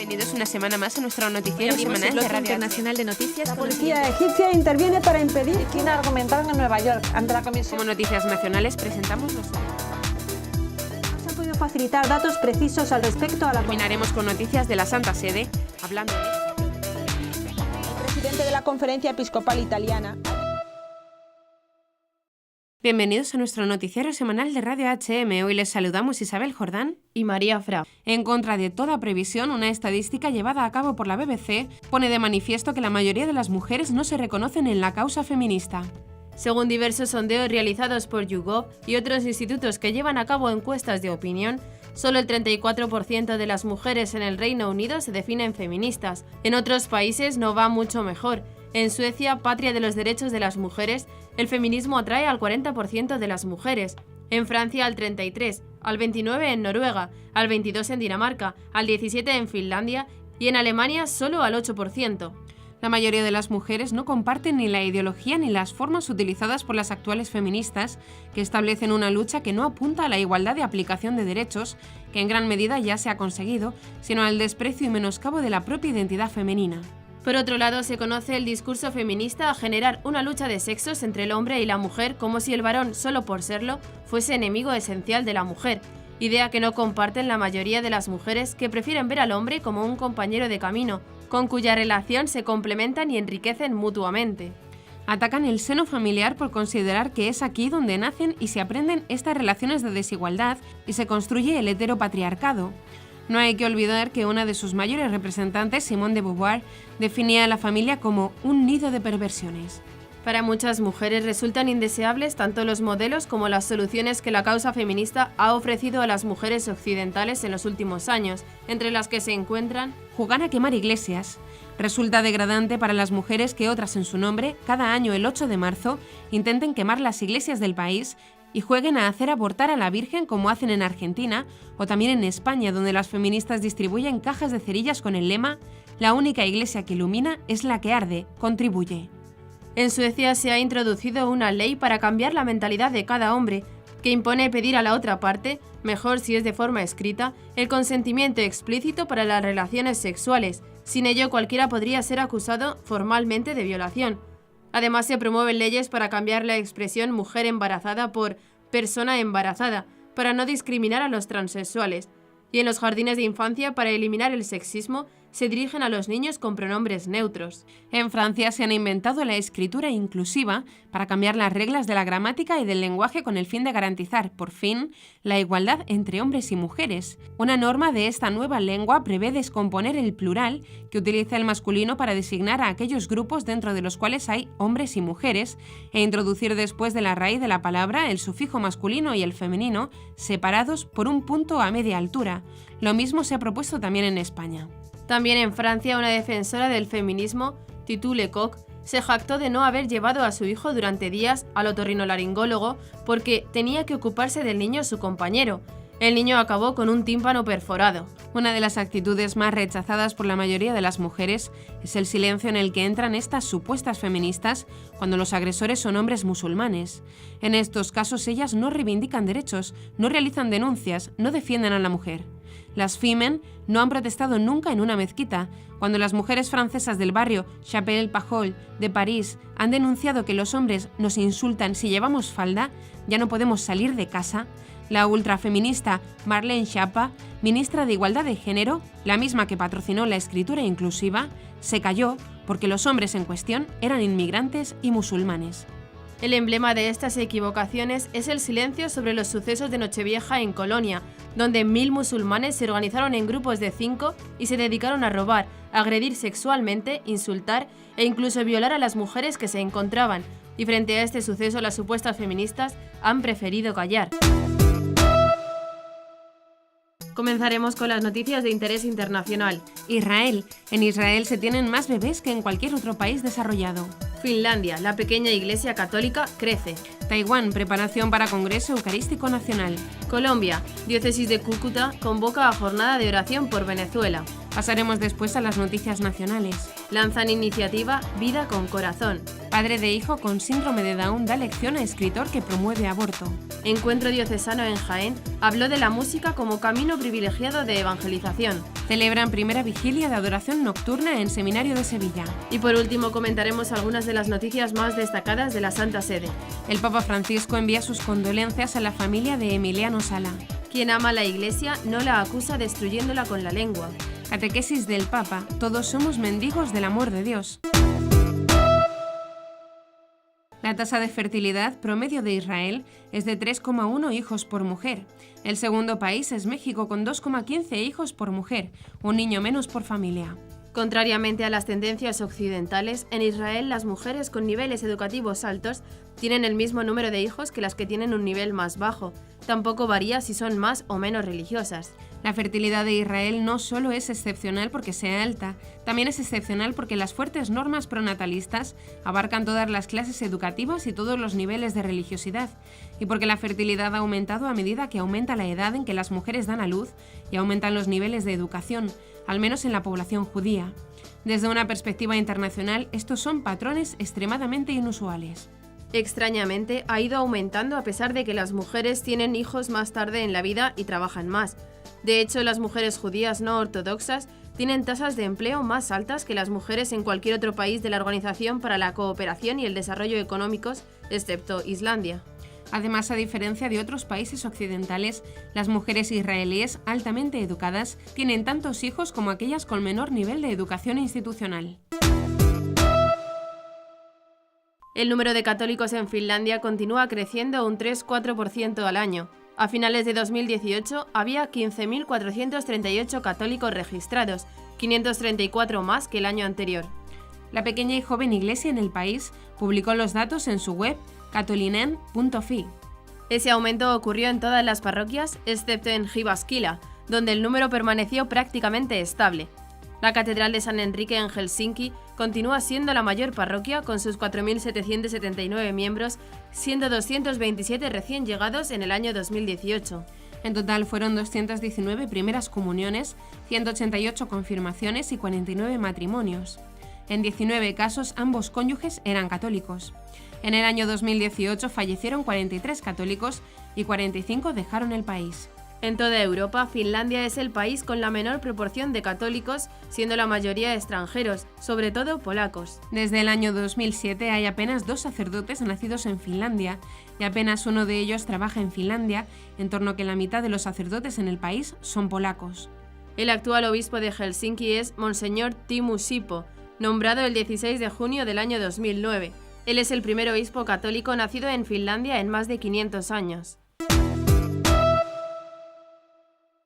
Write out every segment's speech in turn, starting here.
Bienvenidos una semana más a nuestro noticiero semanal de Radio Internacional de Noticias. La policía egipcia interviene para impedir que una argumentaron en Nueva York ante la comisión. Como noticias nacionales presentamos los... Se han podido facilitar datos precisos al respecto a la... Terminaremos con noticias de la Santa Sede, hablando de... El presidente de la Conferencia Episcopal Italiana... Bienvenidos a nuestro noticiero semanal de Radio HM. Hoy les saludamos Isabel Jordán y María Fra. En contra de toda previsión, una estadística llevada a cabo por la BBC pone de manifiesto que la mayoría de las mujeres no se reconocen en la causa feminista. Según diversos sondeos realizados por YouGov y otros institutos que llevan a cabo encuestas de opinión, solo el 34% de las mujeres en el Reino Unido se definen feministas. En otros países no va mucho mejor. En Suecia, patria de los derechos de las mujeres, el feminismo atrae al 40% de las mujeres. En Francia al 33%, al 29% en Noruega, al 22% en Dinamarca, al 17% en Finlandia y en Alemania solo al 8%. La mayoría de las mujeres no comparten ni la ideología ni las formas utilizadas por las actuales feministas, que establecen una lucha que no apunta a la igualdad de aplicación de derechos, que en gran medida ya se ha conseguido, sino al desprecio y menoscabo de la propia identidad femenina. Por otro lado, se conoce el discurso feminista a generar una lucha de sexos entre el hombre y la mujer como si el varón, solo por serlo, fuese enemigo esencial de la mujer, idea que no comparten la mayoría de las mujeres que prefieren ver al hombre como un compañero de camino, con cuya relación se complementan y enriquecen mutuamente. Atacan el seno familiar por considerar que es aquí donde nacen y se aprenden estas relaciones de desigualdad y se construye el heteropatriarcado. No hay que olvidar que una de sus mayores representantes, Simone de Beauvoir, definía a la familia como un nido de perversiones. Para muchas mujeres resultan indeseables tanto los modelos como las soluciones que la causa feminista ha ofrecido a las mujeres occidentales en los últimos años, entre las que se encuentran jugar a quemar iglesias. Resulta degradante para las mujeres que otras en su nombre, cada año el 8 de marzo, intenten quemar las iglesias del país y jueguen a hacer abortar a la Virgen como hacen en Argentina o también en España, donde las feministas distribuyen cajas de cerillas con el lema «La única iglesia que ilumina es la que arde, contribuye». En Suecia se ha introducido una ley para cambiar la mentalidad de cada hombre, que impone pedir a la otra parte, mejor si es de forma escrita, el consentimiento explícito para las relaciones sexuales. Sin ello, cualquiera podría ser acusado formalmente de violación. Además, se promueven leyes para cambiar la expresión mujer embarazada por persona embarazada, para no discriminar a los transexuales. Y en los jardines de infancia, para eliminar el sexismo, se dirigen a los niños con pronombres neutros. En Francia se han inventado la escritura inclusiva para cambiar las reglas de la gramática y del lenguaje con el fin de garantizar, por fin, la igualdad entre hombres y mujeres. Una norma de esta nueva lengua prevé descomponer el plural, que utiliza el masculino para designar a aquellos grupos dentro de los cuales hay hombres y mujeres, e introducir después de la raíz de la palabra el sufijo masculino y el femenino, separados por un punto a media altura. Lo mismo se ha propuesto también en España. También en Francia, una defensora del feminismo, Titu Lecoq, se jactó de no haber llevado a su hijo durante días al otorrinolaringólogo porque tenía que ocuparse del niño su compañero. El niño acabó con un tímpano perforado. Una de las actitudes más rechazadas por la mayoría de las mujeres es el silencio en el que entran estas supuestas feministas cuando los agresores son hombres musulmanes. En estos casos ellas no reivindican derechos, no realizan denuncias, no defienden a la mujer. Las Femen no han protestado nunca en una mezquita. Cuando las mujeres francesas del barrio Chapelle-Pajol de París han denunciado que los hombres nos insultan si llevamos falda, ya no podemos salir de casa, la ultrafeminista Marlène Schiappa, ministra de Igualdad de Género, la misma que patrocinó la escritura inclusiva, se calló porque los hombres en cuestión eran inmigrantes y musulmanes. El emblema de estas equivocaciones es el silencio sobre los sucesos de Nochevieja en Colonia, donde 1000 musulmanes se organizaron en grupos de 5 y se dedicaron a robar, agredir sexualmente, insultar e incluso violar a las mujeres que se encontraban, y frente a este suceso las supuestas feministas han preferido callar. Comenzaremos con las noticias de interés internacional. Israel. En Israel se tienen más bebés que en cualquier otro país desarrollado. Finlandia, la pequeña iglesia católica crece. Taiwán, preparación para Congreso Eucarístico Nacional. Colombia, diócesis de Cúcuta convoca a jornada de oración por Venezuela. Pasaremos después a las noticias nacionales. Lanzan iniciativa Vida con Corazón. Padre de hijo con síndrome de Down da lección a escritor que promueve aborto. Encuentro diocesano en Jaén habló de la música como camino privilegiado de evangelización. Celebran primera vigilia de adoración nocturna en Seminario de Sevilla. Y por último comentaremos algunas de las noticias más destacadas de la Santa Sede. El Papa Francisco envía sus condolencias a la familia de Emiliano Sala. Quien ama la Iglesia no la acusa destruyéndola con la lengua. Catequesis del Papa, todos somos mendigos del amor de Dios. La tasa de fertilidad promedio de Israel es de 3,1 hijos por mujer. El segundo país es México con 2,15 hijos por mujer, un niño menos por familia. Contrariamente a las tendencias occidentales, en Israel las mujeres con niveles educativos altos tienen el mismo número de hijos que las que tienen un nivel más bajo. Tampoco varía si son más o menos religiosas. La fertilidad de Israel no solo es excepcional porque sea alta, también es excepcional porque las fuertes normas pronatalistas abarcan todas las clases educativas y todos los niveles de religiosidad, y porque la fertilidad ha aumentado a medida que aumenta la edad en que las mujeres dan a luz y aumentan los niveles de educación, al menos en la población judía. Desde una perspectiva internacional, estos son patrones extremadamente inusuales. Extrañamente, ha ido aumentando a pesar de que las mujeres tienen hijos más tarde en la vida y trabajan más. De hecho, las mujeres judías no ortodoxas tienen tasas de empleo más altas que las mujeres en cualquier otro país de la Organización para la Cooperación y el Desarrollo Económicos, excepto Islandia. Además, a diferencia de otros países occidentales, las mujeres israelíes altamente educadas tienen tantos hijos como aquellas con menor nivel de educación institucional. El número de católicos en Finlandia continúa creciendo un 3-4% al año. A finales de 2018 había 15.438 católicos registrados, 534 más que el año anterior. La pequeña y joven iglesia en el país publicó los datos en su web katolinen.fi. Ese aumento ocurrió en todas las parroquias, excepto en Jyväskylä, donde el número permaneció prácticamente estable. La Catedral de San Enrique en Helsinki continúa siendo la mayor parroquia con sus 4.779 miembros, siendo 227 recién llegados en el año 2018. En total fueron 219 primeras comuniones, 188 confirmaciones y 49 matrimonios. En 19 casos ambos cónyuges eran católicos. En el año 2018 fallecieron 43 católicos y 45 dejaron el país. En toda Europa, Finlandia es el país con la menor proporción de católicos, siendo la mayoría extranjeros, sobre todo polacos. Desde el año 2007 hay apenas 2 sacerdotes nacidos en Finlandia y apenas uno de ellos trabaja en Finlandia, en torno a que la mitad de los sacerdotes en el país son polacos. El actual obispo de Helsinki es Monseñor Timo Sipo, nombrado el 16 de junio del año 2009. Él es el primer obispo católico nacido en Finlandia en más de 500 años.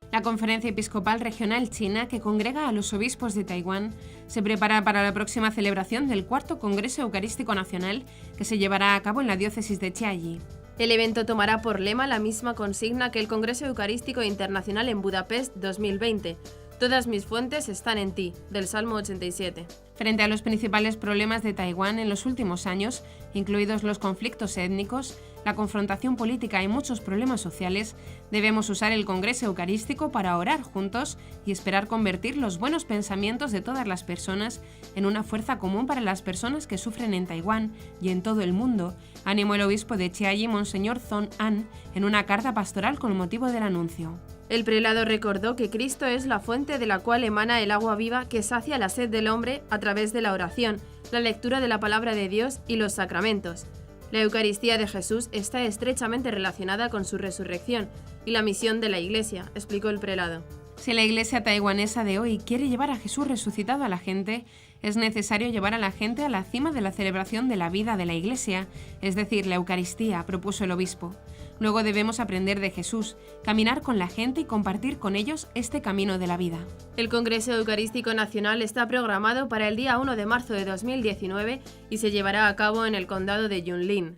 La Conferencia Episcopal Regional China, que congrega a los obispos de Taiwán, se prepara para la próxima celebración del cuarto Congreso Eucarístico Nacional, que se llevará a cabo en la diócesis de Chiayi. El evento tomará por lema la misma consigna que el Congreso Eucarístico Internacional en Budapest 2020. Todas mis fuentes están en ti, del Salmo 87. Frente a los principales problemas de Taiwán en los últimos años, incluidos los conflictos étnicos, la confrontación política y muchos problemas sociales, debemos usar el Congreso Eucarístico para orar juntos y esperar convertir los buenos pensamientos de todas las personas en una fuerza común para las personas que sufren en Taiwán y en todo el mundo, animó el obispo de Chiayi, Monseñor Zhong An, en una carta pastoral con motivo del anuncio. El prelado recordó que Cristo es la fuente de la cual emana el agua viva que sacia la sed del hombre a través de la oración, la lectura de la palabra de Dios y los sacramentos. La Eucaristía de Jesús está estrechamente relacionada con su resurrección y la misión de la Iglesia, explicó el prelado. Si la Iglesia taiwanesa de hoy quiere llevar a Jesús resucitado a la gente, es necesario llevar a la gente a la cima de la celebración de la vida de la Iglesia, es decir, la Eucaristía, propuso el obispo. Luego debemos aprender de Jesús, caminar con la gente y compartir con ellos este camino de la vida. El Congreso Eucarístico Nacional está programado para el día 1 de marzo de 2019 y se llevará a cabo en el condado de Yunlin.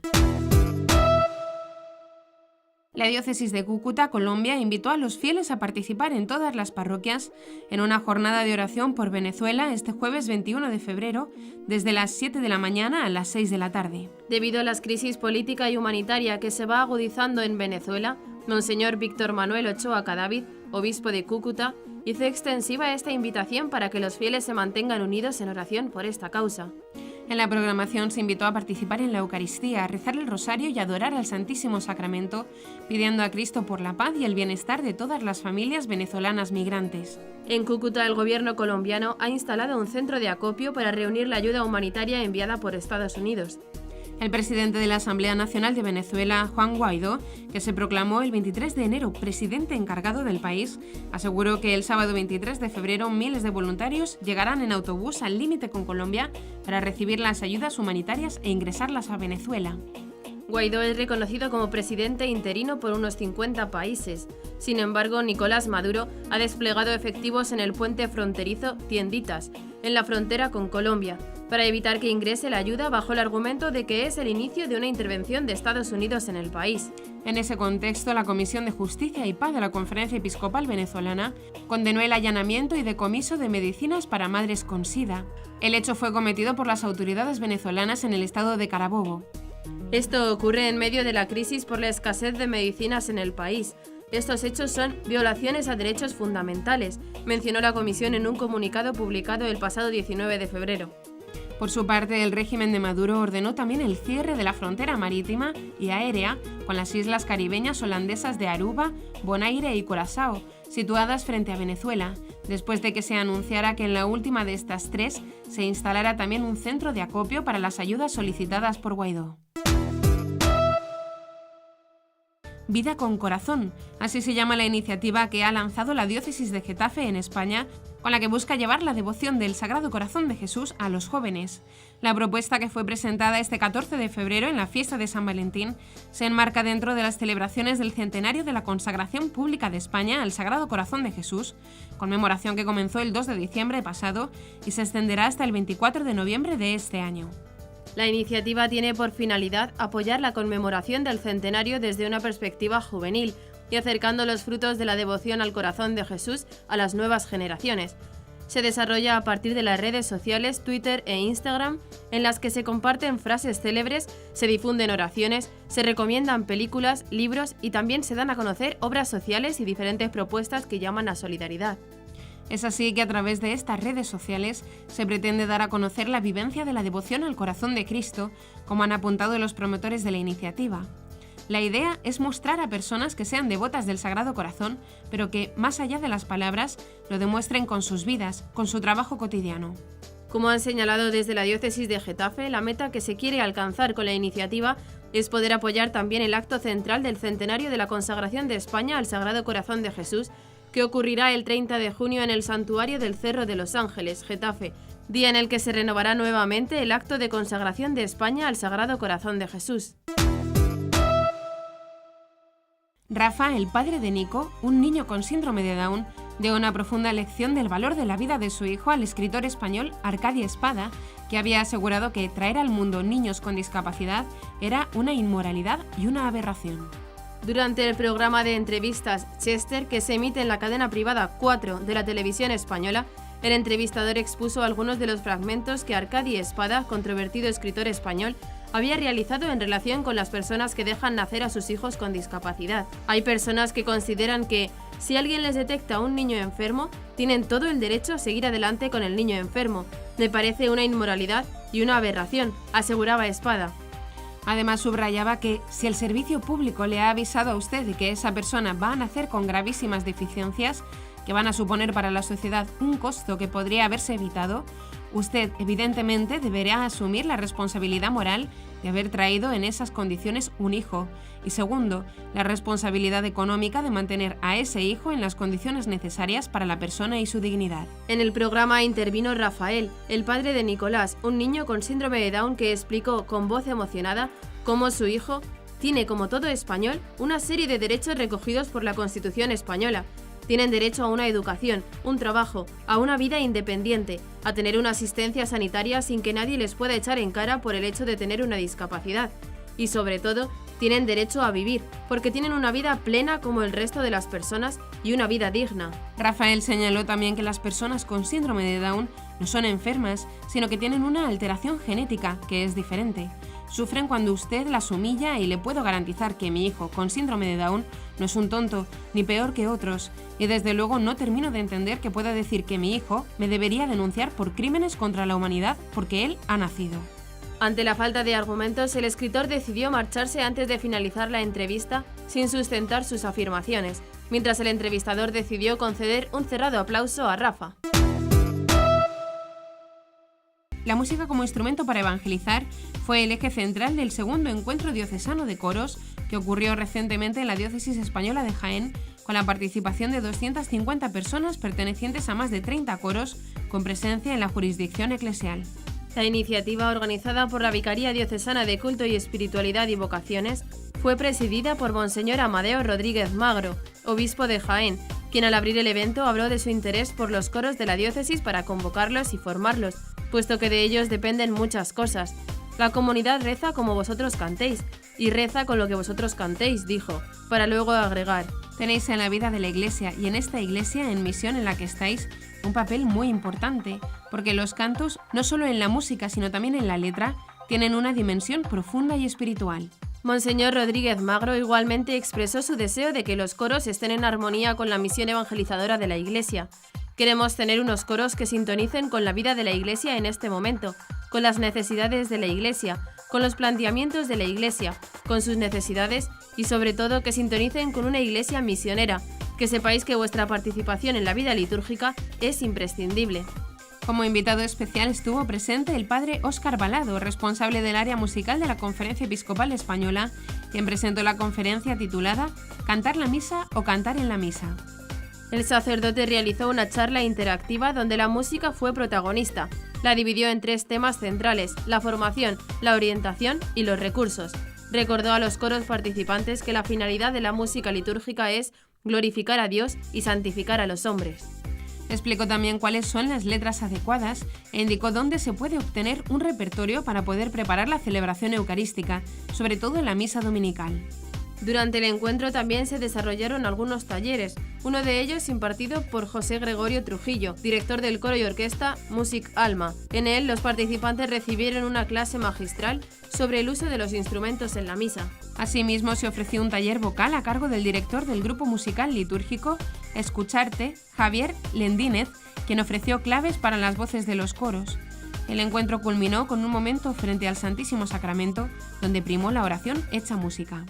La diócesis de Cúcuta, Colombia, invitó a los fieles a participar en todas las parroquias en una jornada de oración por Venezuela este jueves 21 de febrero, desde las 7 de la mañana a las 6 de la tarde. Debido a la crisis política y humanitaria que se va agudizando en Venezuela, Monseñor Víctor Manuel Ochoa Cadavid, obispo de Cúcuta, hizo extensiva esta invitación para que los fieles se mantengan unidos en oración por esta causa. En la programación se invitó a participar en la Eucaristía, a rezar el rosario y adorar al Santísimo Sacramento, pidiendo a Cristo por la paz y el bienestar de todas las familias venezolanas migrantes. En Cúcuta, el gobierno colombiano ha instalado un centro de acopio para reunir la ayuda humanitaria enviada por Estados Unidos. El presidente de la Asamblea Nacional de Venezuela, Juan Guaidó, que se proclamó el 23 de enero presidente encargado del país, aseguró que el sábado 23 de febrero miles de voluntarios llegarán en autobús al límite con Colombia para recibir las ayudas humanitarias e ingresarlas a Venezuela. Guaidó es reconocido como presidente interino por unos 50 países. Sin embargo, Nicolás Maduro ha desplegado efectivos en el puente fronterizo Tienditas, en la frontera con Colombia, para evitar que ingrese la ayuda bajo el argumento de que es el inicio de una intervención de Estados Unidos en el país. En ese contexto, la Comisión de Justicia y Paz de la Conferencia Episcopal Venezolana condenó el allanamiento y decomiso de medicinas para madres con SIDA. El hecho fue cometido por las autoridades venezolanas en el estado de Carabobo. Esto ocurre en medio de la crisis por la escasez de medicinas en el país. Estos hechos son violaciones a derechos fundamentales, mencionó la comisión en un comunicado publicado el pasado 19 de febrero. Por su parte, el régimen de Maduro ordenó también el cierre de la frontera marítima y aérea con las islas caribeñas holandesas de Aruba, Bonaire y Curazao, situadas frente a Venezuela, después de que se anunciara que en la última de estas tres se instalara también un centro de acopio para las ayudas solicitadas por Guaidó. Vida con Corazón, así se llama la iniciativa que ha lanzado la diócesis de Getafe en España, con la que busca llevar la devoción del Sagrado Corazón de Jesús a los jóvenes. La propuesta, que fue presentada este 14 de febrero en la fiesta de San Valentín, se enmarca dentro de las celebraciones del centenario de la consagración pública de España al Sagrado Corazón de Jesús, conmemoración que comenzó el 2 de diciembre pasado y se extenderá hasta el 24 de noviembre de este año. La iniciativa tiene por finalidad apoyar la conmemoración del centenario desde una perspectiva juvenil y acercando los frutos de la devoción al corazón de Jesús a las nuevas generaciones. Se desarrolla a partir de las redes sociales Twitter e Instagram, en las que se comparten frases célebres, se difunden oraciones, se recomiendan películas, libros y también se dan a conocer obras sociales y diferentes propuestas que llaman a solidaridad. Es así que a través de estas redes sociales se pretende dar a conocer la vivencia de la devoción al corazón de Cristo, como han apuntado los promotores de la iniciativa. La idea es mostrar a personas que sean devotas del Sagrado Corazón, pero que, más allá de las palabras, lo demuestren con sus vidas, con su trabajo cotidiano. Como han señalado desde la diócesis de Getafe, la meta que se quiere alcanzar con la iniciativa es poder apoyar también el acto central del centenario de la consagración de España al Sagrado Corazón de Jesús, que ocurrirá el 30 de junio en el Santuario del Cerro de los Ángeles, Getafe, día en el que se renovará nuevamente el acto de consagración de España al Sagrado Corazón de Jesús. Rafa, el padre de Nico, un niño con síndrome de Down, dio una profunda lección del valor de la vida de su hijo al escritor español Arcadi Espada, que había asegurado que traer al mundo niños con discapacidad era una inmoralidad y una aberración. Durante el programa de entrevistas Chester, que se emite en la cadena privada 4 de la televisión española, el entrevistador expuso algunos de los fragmentos que Arcadi Espada, controvertido escritor español, había realizado en relación con las personas que dejan nacer a sus hijos con discapacidad. Hay personas que consideran que, si alguien les detecta un niño enfermo, tienen todo el derecho a seguir adelante con el niño enfermo. Me parece una inmoralidad y una aberración, aseguraba Espada. Además, subrayaba que si el servicio público le ha avisado a usted de que esa persona va a nacer con gravísimas deficiencias que van a suponer para la sociedad un costo que podría haberse evitado, usted evidentemente deberá asumir la responsabilidad moral de haber traído en esas condiciones un hijo y, segundo, la responsabilidad económica de mantener a ese hijo en las condiciones necesarias para la persona y su dignidad. En el programa intervino Rafael, el padre de Nicolás, un niño con síndrome de Down, que explicó con voz emocionada cómo su hijo tiene, como todo español, una serie de derechos recogidos por la Constitución española. Tienen derecho a una educación, un trabajo, a una vida independiente, a tener una asistencia sanitaria sin que nadie les pueda echar en cara por el hecho de tener una discapacidad. Y sobre todo, tienen derecho a vivir, porque tienen una vida plena como el resto de las personas y una vida digna. Rafael señaló también que las personas con síndrome de Down no son enfermas, sino que tienen una alteración genética que es diferente. Sufren cuando usted las humilla y le puedo garantizar que mi hijo con síndrome de Down no es un tonto, ni peor que otros, y desde luego no termino de entender que pueda decir que mi hijo me debería denunciar por crímenes contra la humanidad porque él ha nacido. Ante la falta de argumentos, el escritor decidió marcharse antes de finalizar la entrevista sin sustentar sus afirmaciones, mientras el entrevistador decidió conceder un cerrado aplauso a Rafa. La música como instrumento para evangelizar fue el eje central del segundo encuentro diocesano de coros que ocurrió recientemente en la diócesis española de Jaén, con la participación de 250 personas pertenecientes a más de 30 coros con presencia en la jurisdicción eclesial. La iniciativa, organizada por la Vicaría Diocesana de Culto y Espiritualidad y Vocaciones, fue presidida por Monseñor Amadeo Rodríguez Magro, obispo de Jaén, quien al abrir el evento habló de su interés por los coros de la diócesis para convocarlos y formarlos, puesto que de ellos dependen muchas cosas. La comunidad reza como vosotros cantéis, y reza con lo que vosotros cantéis, dijo, para luego agregar: tenéis en la vida de la Iglesia y en esta Iglesia en misión en la que estáis un papel muy importante, porque los cantos, no solo en la música sino también en la letra, tienen una dimensión profunda y espiritual. Monseñor Rodríguez Magro igualmente expresó su deseo de que los coros estén en armonía con la misión evangelizadora de la Iglesia. Queremos tener unos coros que sintonicen con la vida de la Iglesia en este momento, con las necesidades de la Iglesia, con los planteamientos de la Iglesia, con sus necesidades y sobre todo que sintonicen con una Iglesia misionera, que sepáis que vuestra participación en la vida litúrgica es imprescindible. Como invitado especial estuvo presente el padre Óscar Balado, responsable del área musical de la Conferencia Episcopal Española, quien presentó la conferencia titulada «Cantar la misa o cantar en la misa». El sacerdote realizó una charla interactiva donde la música fue protagonista. La dividió en 3 temas centrales: la formación, la orientación y los recursos. Recordó a los coros participantes que la finalidad de la música litúrgica es glorificar a Dios y santificar a los hombres. Explicó también cuáles son las letras adecuadas e indicó dónde se puede obtener un repertorio para poder preparar la celebración eucarística, sobre todo en la misa dominical. Durante el encuentro también se desarrollaron algunos talleres, uno de ellos impartido por José Gregorio Trujillo, director del coro y orquesta Music Alma. En él, los participantes recibieron una clase magistral sobre el uso de los instrumentos en la misa. Asimismo, se ofreció un taller vocal a cargo del director del grupo musical litúrgico Escucharte, Javier Lendínez, quien ofreció claves para las voces de los coros. El encuentro culminó con un momento frente al Santísimo Sacramento, donde primó la oración hecha música.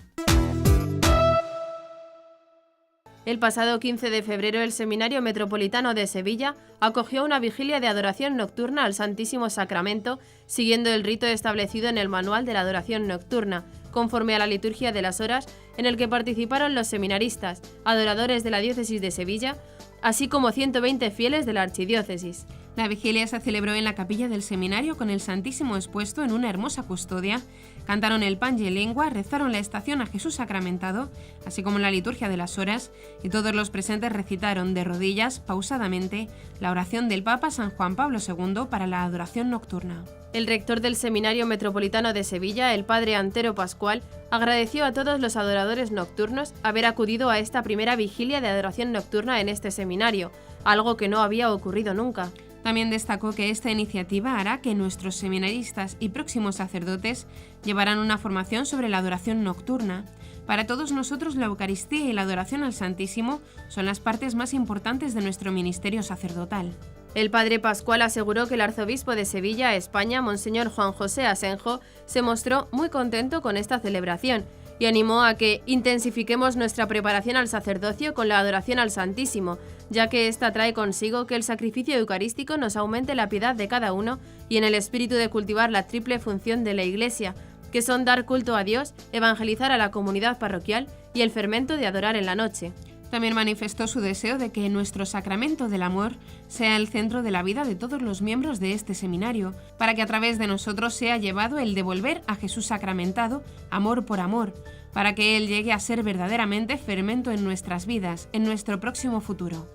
El pasado 15 de febrero, el Seminario Metropolitano de Sevilla acogió una vigilia de adoración nocturna al Santísimo Sacramento, siguiendo el rito establecido en el Manual de la Adoración Nocturna, conforme a la liturgia de las horas, en el que participaron los seminaristas, adoradores de la Diócesis de Sevilla, así como 120 fieles de la Archidiócesis. La vigilia se celebró en la capilla del seminario con el Santísimo expuesto en una hermosa custodia. Cantaron el Pange Lingua, rezaron la estación a Jesús sacramentado, así como la liturgia de las horas, y todos los presentes recitaron de rodillas, pausadamente, la oración del Papa San Juan Pablo II para la adoración nocturna. El rector del Seminario Metropolitano de Sevilla, el padre Antero Pascual, agradeció a todos los adoradores nocturnos haber acudido a esta primera vigilia de adoración nocturna en este seminario, algo que no había ocurrido nunca. También destacó que esta iniciativa hará que nuestros seminaristas y próximos sacerdotes llevarán una formación sobre la adoración nocturna. Para todos nosotros, la Eucaristía y la adoración al Santísimo son las partes más importantes de nuestro ministerio sacerdotal. El padre Pascual aseguró que el arzobispo de Sevilla, España, Monseñor Juan José Asenjo, se mostró muy contento con esta celebración y animó a que intensifiquemos nuestra preparación al sacerdocio con la adoración al Santísimo, ya que ésta trae consigo que el sacrificio eucarístico nos aumente la piedad de cada uno y en el espíritu de cultivar la triple función de la Iglesia, que son dar culto a Dios, evangelizar a la comunidad parroquial y el fermento de adorar en la noche. También manifestó su deseo de que nuestro sacramento del amor sea el centro de la vida de todos los miembros de este seminario, para que a través de nosotros sea llevado el devolver a Jesús sacramentado amor por amor, para que Él llegue a ser verdaderamente fermento en nuestras vidas, en nuestro próximo futuro.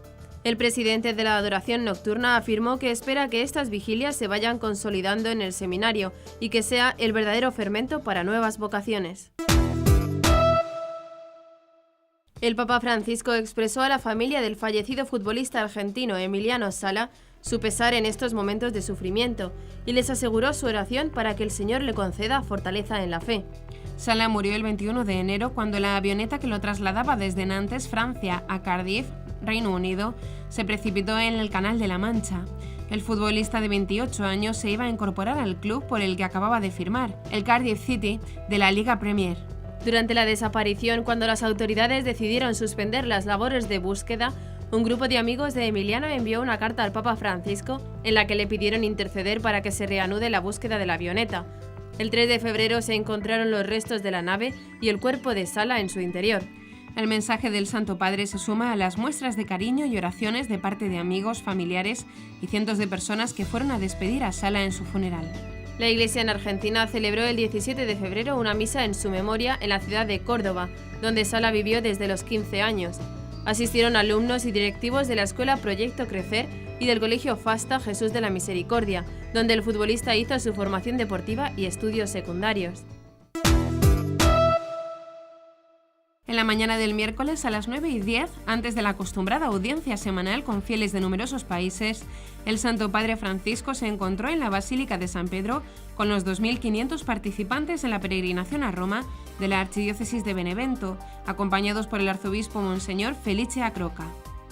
El presidente de la adoración nocturna afirmó que espera que estas vigilias se vayan consolidando en el seminario y que sea el verdadero fermento para nuevas vocaciones. El Papa Francisco expresó a la familia del fallecido futbolista argentino Emiliano Sala su pesar en estos momentos de sufrimiento y les aseguró su oración para que el Señor le conceda fortaleza en la fe. Sala murió el 21 de enero cuando la avioneta que lo trasladaba desde Nantes, Francia, a Cardiff, Reino Unido, se precipitó en el Canal de la Mancha. El futbolista de 28 años se iba a incorporar al club por el que acababa de firmar, el Cardiff City, de la Liga Premier. Durante la desaparición, cuando las autoridades decidieron suspender las labores de búsqueda, un grupo de amigos de Emiliano envió una carta al Papa Francisco en la que le pidieron interceder para que se reanude la búsqueda de la avioneta. El 3 de febrero se encontraron los restos de la nave y el cuerpo de Sala en su interior. El mensaje del Santo Padre se suma a las muestras de cariño y oraciones de parte de amigos, familiares y cientos de personas que fueron a despedir a Sala en su funeral. La Iglesia en Argentina celebró el 17 de febrero una misa en su memoria en la ciudad de Córdoba, donde Sala vivió desde los 15 años. Asistieron alumnos y directivos de la Escuela Proyecto Crecer y del Colegio Fasta Jesús de la Misericordia, donde el futbolista hizo su formación deportiva y estudios secundarios. En la mañana del miércoles a las 9:10, antes de la acostumbrada audiencia semanal con fieles de numerosos países, el Santo Padre Francisco se encontró en la Basílica de San Pedro con los 2.500 participantes en la peregrinación a Roma de la Archidiócesis de Benevento, acompañados por el arzobispo Monseñor Felice Acroca.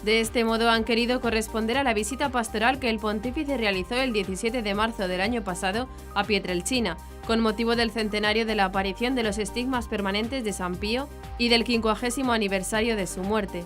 De este modo han querido corresponder a la visita pastoral que el pontífice realizó el 17 de marzo del año pasado a Pietrelcina, con motivo del centenario de la aparición de los estigmas permanentes de San Pío y del 50º aniversario de su muerte.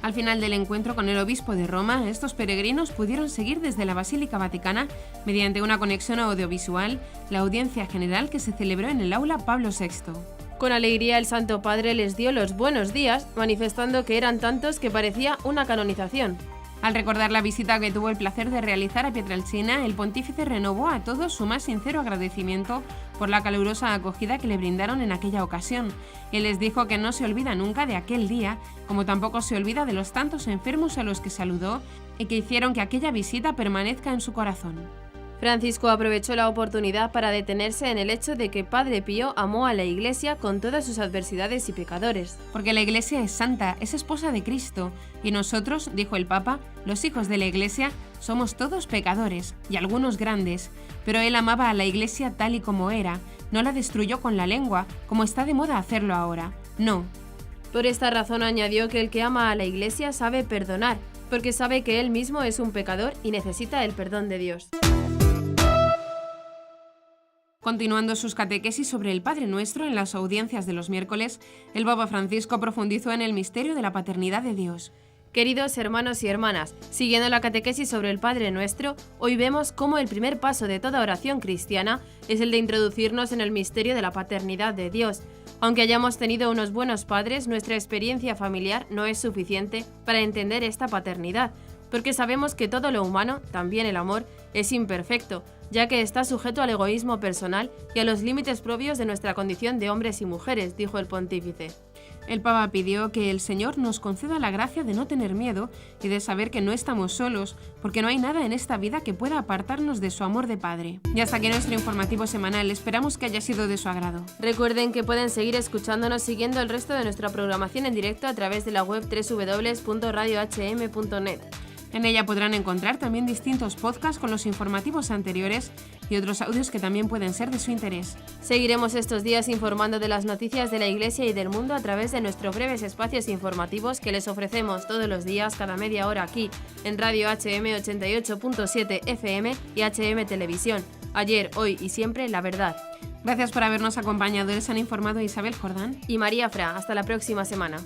Al final del encuentro con el obispo de Roma, estos peregrinos pudieron seguir desde la Basílica Vaticana, mediante una conexión audiovisual, la audiencia general que se celebró en el aula Pablo VI. Con alegría el Santo Padre les dio los buenos días, manifestando que eran tantos que parecía una canonización. Al recordar la visita que tuvo el placer de realizar a Pietrelcina, el pontífice renovó a todos su más sincero agradecimiento por la calurosa acogida que le brindaron en aquella ocasión, y les dijo que no se olvida nunca de aquel día, como tampoco se olvida de los tantos enfermos a los que saludó y que hicieron que aquella visita permanezca en su corazón. Francisco aprovechó la oportunidad para detenerse en el hecho de que Padre Pío amó a la Iglesia con todas sus adversidades y pecadores. Porque la Iglesia es santa, es esposa de Cristo, y nosotros, dijo el Papa, los hijos de la Iglesia, somos todos pecadores, y algunos grandes, pero él amaba a la Iglesia tal y como era, no la destruyó con la lengua, como está de moda hacerlo ahora, no. Por esta razón añadió que el que ama a la Iglesia sabe perdonar, porque sabe que él mismo es un pecador y necesita el perdón de Dios. Continuando sus catequesis sobre el Padre Nuestro en las audiencias de los miércoles, el Papa Francisco profundizó en el misterio de la paternidad de Dios. Queridos hermanos y hermanas, siguiendo la catequesis sobre el Padre Nuestro, hoy vemos cómo el primer paso de toda oración cristiana es el de introducirnos en el misterio de la paternidad de Dios. Aunque hayamos tenido unos buenos padres, nuestra experiencia familiar no es suficiente para entender esta paternidad, porque sabemos que todo lo humano, también el amor, es imperfecto, ya que está sujeto al egoísmo personal y a los límites propios de nuestra condición de hombres y mujeres, dijo el pontífice. El Papa pidió que el Señor nos conceda la gracia de no tener miedo y de saber que no estamos solos, porque no hay nada en esta vida que pueda apartarnos de su amor de Padre. Y hasta aquí nuestro informativo semanal, esperamos que haya sido de su agrado. Recuerden que pueden seguir escuchándonos siguiendo el resto de nuestra programación en directo a través de la web www.radiohm.net. En ella podrán encontrar también distintos podcasts con los informativos anteriores y otros audios que también pueden ser de su interés. Seguiremos estos días informando de las noticias de la Iglesia y del mundo a través de nuestros breves espacios informativos que les ofrecemos todos los días cada media hora aquí en Radio HM 88.7 FM y HM Televisión. Ayer, hoy y siempre, la verdad. Gracias por habernos acompañado. Les han informado Isabel Jordán y María Fra. Hasta la próxima semana.